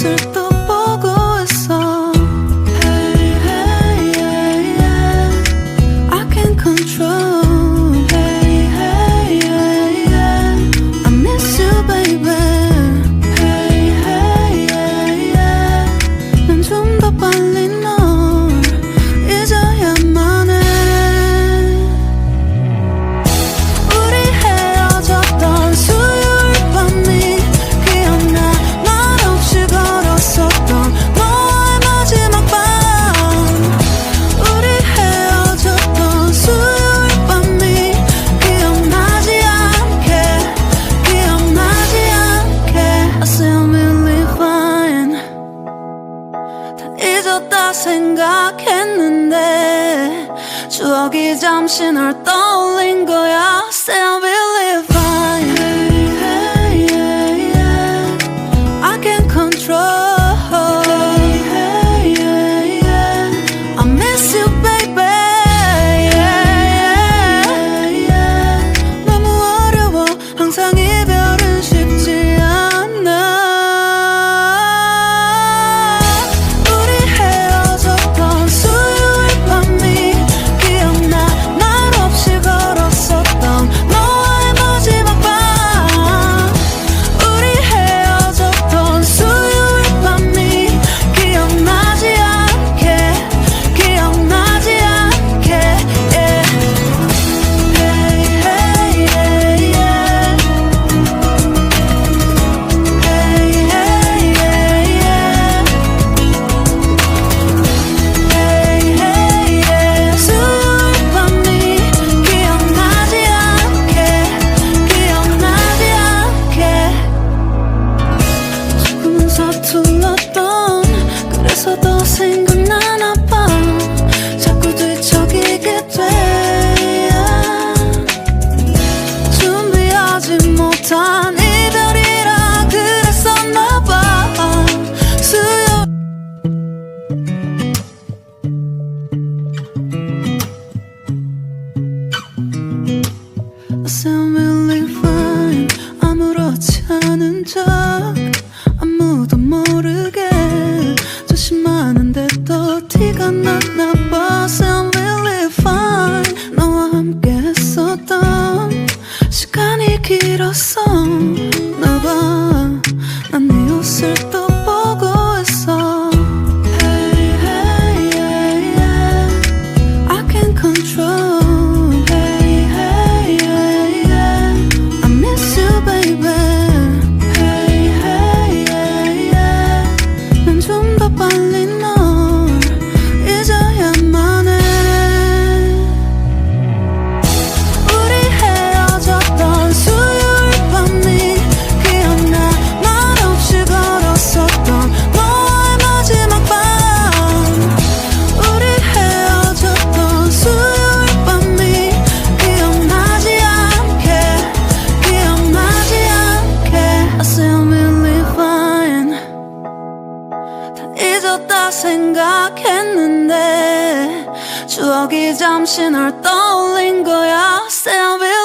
옷을 또 보고 있어. Hey, hey, yeah, yeah. I can't control. Hey, hey, yeah, yeah. I miss you, baby. Hey, hey, yeah, yeah. 난 좀 더 빨리 널 잊어야만 해. 우리 헤어졌던 수요일 밤이 기억나. 말없이 걸었었던 너의 마지막 밤. 우리 헤어졌던 수요일 밤이 기억나지 않게, 기억나지 않게. I say I'm really fine. 다 잊었다 생각했는데 추억이 잠시 널 떠올린 거야. Say I'm really fine. Hey, hey, yeah, yeah. I can't control. Hey, hey, yeah, yeah. I miss you, baby. Yeah, yeah, yeah. 너무 어려워. 항상 이별은 쉽지 않아. 우리 헤어졌던 수요일 밤이 기억나. 말 없이 걸었었던 너의 마지막 밤. 우리 헤어졌던 수요일 밤이 기억나지 않게, 기억나지 않게. Yeah. Hey, hey, yeah, yeah. Hey, hey, yeah, yeah. Hey, hey, yeah. 수요일 밤이 기억나지 않게, 기억나지 않게. 조금은 서툴렀던 그래서 더 생각나나 봐. 자꾸 뒤척이게 돼. 준비하지 못한 이별이라 그랬었나 봐. 수요 I say I'm really fine. 아무렇지 않은 척 아무도 모르게 조심하는데 또 티가 났나 봐. Say I'm really fine. 너와 함께 했었던 시간이 길었어 나 봐. 난 네 옷을 또 보고 있어. Hey, hey, yeah, yeah. I can't control. Hey, hey, yeah, yeah. I miss you, baby. Hey, hey, yeah, yeah. 난 좀 더 빨리 널 잊어야만 해. 우리 헤어졌던 수요일 밤이 기억나. 말 없이 걸었었던 너의 마지막 밤. 우리 헤어졌던 수요일 밤이 기억나지 않게, 기억나지 않게. I say I'm really fine. 다 잊었다 생각했는데 추억이 잠시 널 떠올린 거야. Say I'm really